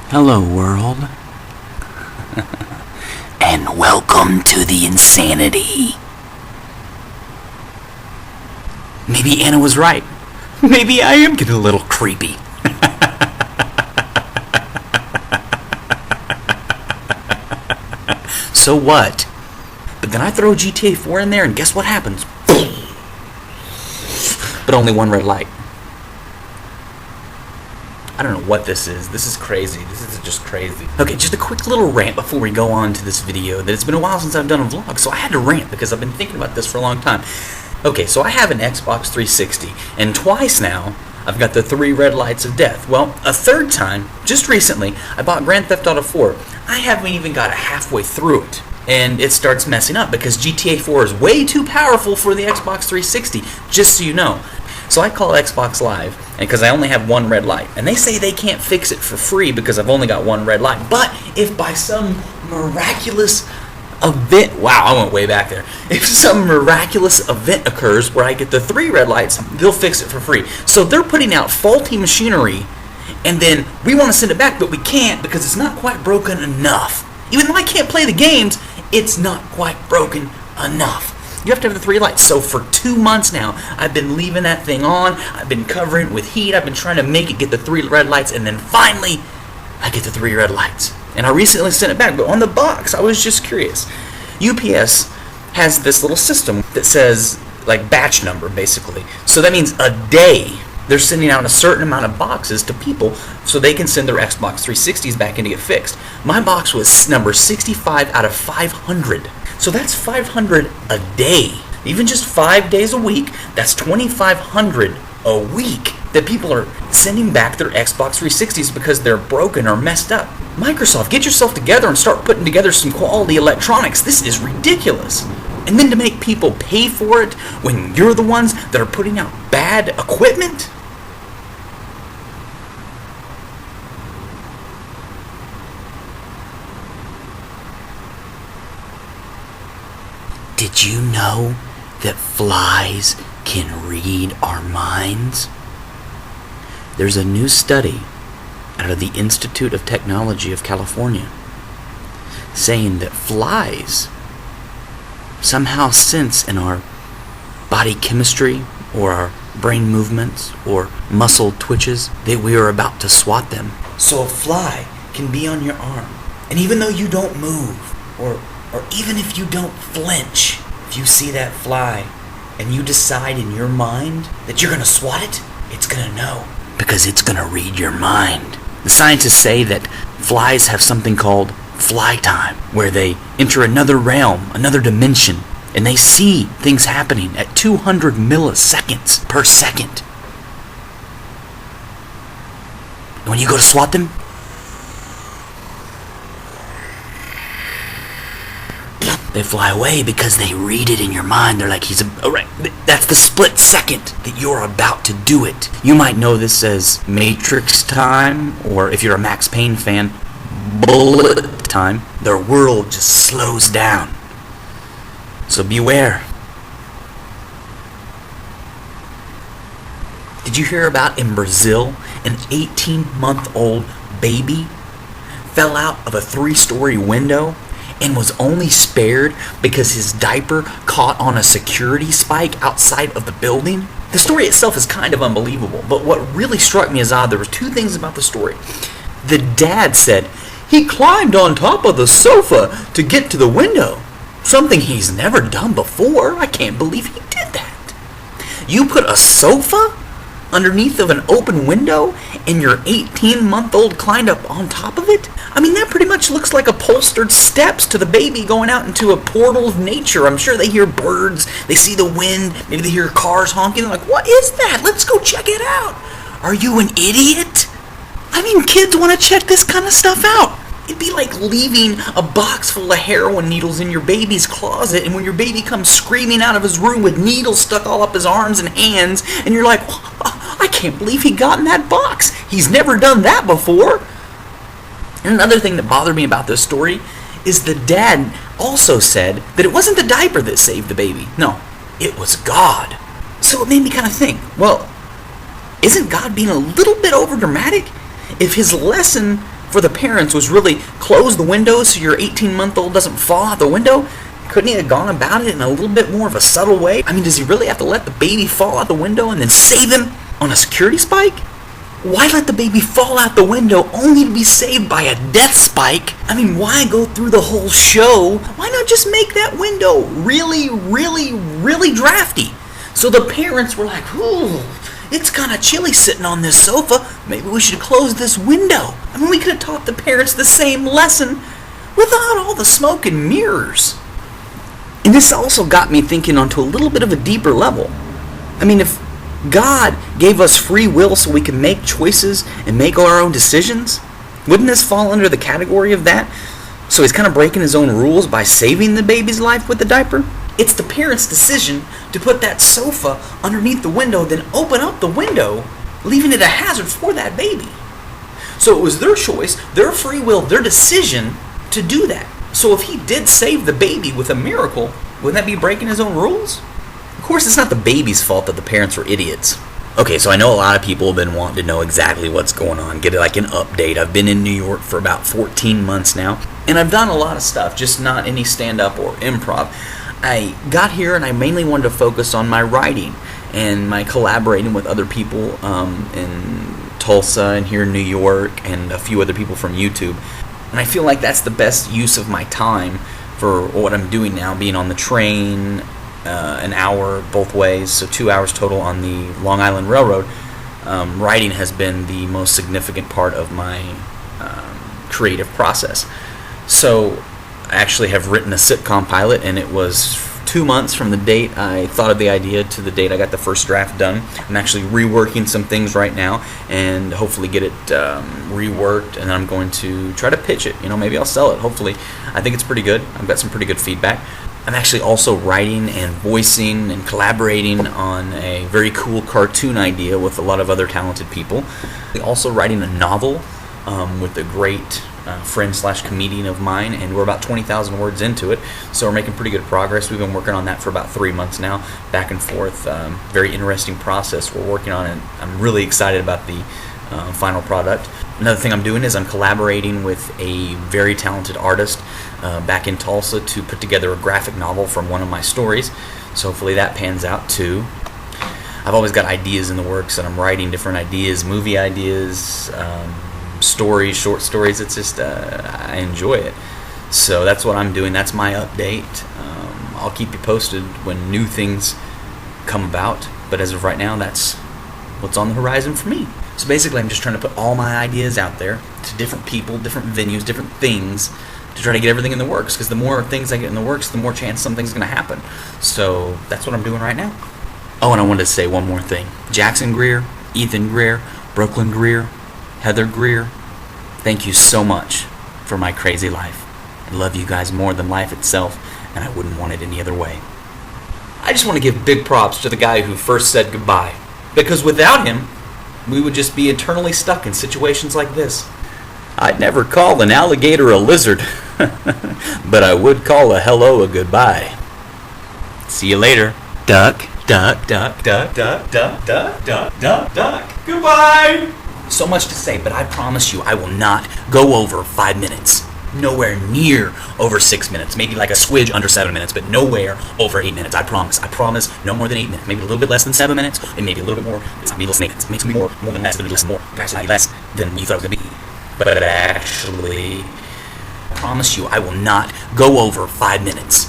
Hello, world. And welcome to the insanity. Maybe Anna was right. Maybe I am getting a little creepy. So what? But then I throw GTA 4 in there and guess what happens? But only one red light. I don't know what this is. This is crazy. This is just crazy. Okay, just a quick little rant before we go on to this video. That it's been a while since I've done a vlog, so I had to rant because I've been thinking about this for a long time. Okay, so I have an Xbox 360, and twice now, I've got the 3 red lights of death. Well, a third time, just recently, I bought Grand Theft Auto 4. I haven't even got halfway through it, and it starts messing up because GTA 4 is way too powerful for the Xbox 360, just so you know. So I call Xbox Live, and because I only have one red light, and they say they can't fix it for free because I've only got one red light. But if by some miraculous event, wow, I went way back there. If some miraculous event occurs where I get the 3 red lights, they'll fix it for free. So they're putting out faulty machinery, and then we want to send it back, but we can't because it's not quite broken enough. Even though I can't play the games, it's not quite broken enough. You have to have the 3 lights. So for 2 months now, I've been leaving that thing on. I've been covering it with heat. I've been trying to make it get the 3 red lights, and then finally, I get the 3 red lights. And I recently sent it back, but on the box, I was just curious. UPS has this little system that says, like, batch number, basically. So that means a day, they're sending out a certain amount of boxes to people so they can send their Xbox 360s back in to get fixed. My box was number 65 out of 500. So that's 500 a day. Even just 5 days a week, that's 2,500 a week that people are sending back their Xbox 360s because they're broken or messed up. Microsoft, get yourself together and start putting together some quality electronics. This is ridiculous. And then to make people pay for it when you're the ones that are putting out bad equipment? Did you know that flies can read our minds? There's a new study out of the Institute of Technology of California saying that flies somehow sense in our body chemistry or our brain movements or muscle twitches that we are about to swat them. So a fly can be on your arm, and even though you don't move or even if you don't flinch, if you see that fly and you decide in your mind that you're going to swat it, it's going to know because it's going to read your mind. The scientists say that flies have something called fly time, where they enter another realm, another dimension, and they see things happening at 200 milliseconds per second. And when you go to swat them, they fly away because they read it in your mind. They're like, alright, that's the split second that you're about to do it. You might know this as Matrix time, or if you're a Max Payne fan, bullet time. Their world just slows down. So beware. Did you hear about in Brazil, an 18-month-old baby fell out of a 3-story window and was only spared because his diaper caught on a security spike outside of the building? The story itself is kind of unbelievable, but what really struck me as odd, there were 2 things about the story. The dad said he climbed on top of the sofa to get to the window, something he's never done before. I can't believe he did that. You put a sofa underneath of an open window and your 18-month-old climbed up on top of it? I mean, that pretty much looks like upholstered steps to the baby going out into a portal of nature. I'm sure they hear birds, they see the wind, maybe they hear cars honking. They're like, what is that? Let's go check it out. Are you an idiot? I mean, kids want to check this kind of stuff out. It'd be like leaving a box full of heroin needles in your baby's closet, and when your baby comes screaming out of his room with needles stuck all up his arms and hands, and you're like, oh, I can't believe he got in that box. He's never done that before. And another thing that bothered me about this story is the dad also said that it wasn't the diaper that saved the baby. No, it was God. So it made me kind of think, well, isn't God being a little bit overdramatic? If his lesson for the parents was really close the window so your 18-month-old doesn't fall out the window? Couldn't he have gone about it in a little bit more of a subtle way? I mean, does he really have to let the baby fall out the window and then save him on a security spike? Why let the baby fall out the window only to be saved by a death spike? I mean, why go through the whole show? Why not just make that window really, really, really drafty? So the parents were like, ooh, it's kind of chilly sitting on this sofa. Maybe we should close this window. I mean, we could have taught the parents the same lesson without all the smoke and mirrors. And this also got me thinking onto a little bit of a deeper level. I mean, if God gave us free will so we can make choices and make our own decisions, wouldn't this fall under the category of that? So he's kind of breaking his own rules by saving the baby's life with the diaper? It's the parent's decision to put that sofa underneath the window, then open up the window, leaving it a hazard for that baby. So it was their choice, their free will, their decision to do that. So if he did save the baby with a miracle, wouldn't that be breaking his own rules? Of course, it's not the baby's fault that the parents were idiots. Okay, so I know a lot of people have been wanting to know exactly what's going on, get like an update. I've been in New York for about 14 months now, and I've done a lot of stuff, just not any stand-up or improv. I got here and I mainly wanted to focus on my writing and my collaborating with other people in Tulsa and here in New York and a few other people from YouTube. And I feel like that's the best use of my time for what I'm doing now, being on the train, an hour both ways, so 2 hours total on the Long Island Railroad. Writing has been the most significant part of my creative process. So I actually have written a sitcom pilot, and it was 2 months from the date I thought of the idea to the date I got the first draft done. I'm actually reworking some things right now and hopefully get it reworked, and then I'm going to try to pitch it. Maybe I'll sell it, hopefully. I think it's pretty good. I've got some pretty good feedback. I'm actually also writing and voicing and collaborating on a very cool cartoon idea with a lot of other talented people. Also writing a novel with a great friend/comedian of mine, and we're about 20,000 words into it, so we're making pretty good progress. We've been working on that for about 3 months now, back and forth. Very interesting process we're working on, and I'm really excited about the final product. Another thing I'm doing is I'm collaborating with a very talented artist back in Tulsa to put together a graphic novel from one of my stories, so hopefully that pans out too. I've always got ideas in the works, and I'm writing different ideas, movie ideas, stories, short stories. It's just I enjoy it, so that's what I'm doing. That's my update. I'll keep you posted when new things come about, but as of right now, that's what's on the horizon for me. So basically, I'm just trying to put all my ideas out there to different people, different venues, different things, to try to get everything in the works, because the more things I get in the works, the more chance something's going to happen. So that's what I'm doing right now. Oh, and I wanted to say one more thing. Jackson Greer, Ethan Greer, Brooklyn Greer, Heather Greer, thank you so much for my crazy life. I love you guys more than life itself, and I wouldn't want it any other way. I just want to give big props to the guy who first said goodbye, because without him, we would just be eternally stuck in situations like this. I'd never call an alligator a lizard, but I would call a hello a goodbye. See you later. Duck, duck, duck, duck, duck, duck, duck, duck, duck, duck. Goodbye! So much to say, but I promise you I will not go over 5 minutes. Nowhere near over 6 minutes. Maybe like a swidge under 7 minutes, but nowhere over 8 minutes. I promise. I promise no more than 8 minutes. Maybe a little bit less than 7 minutes, and maybe a little bit more. It's not me less than 8 minutes. It makes me more than less, but it's more. Actually less than you thought it was going to be. But actually, I promise you I will not go over 5 minutes.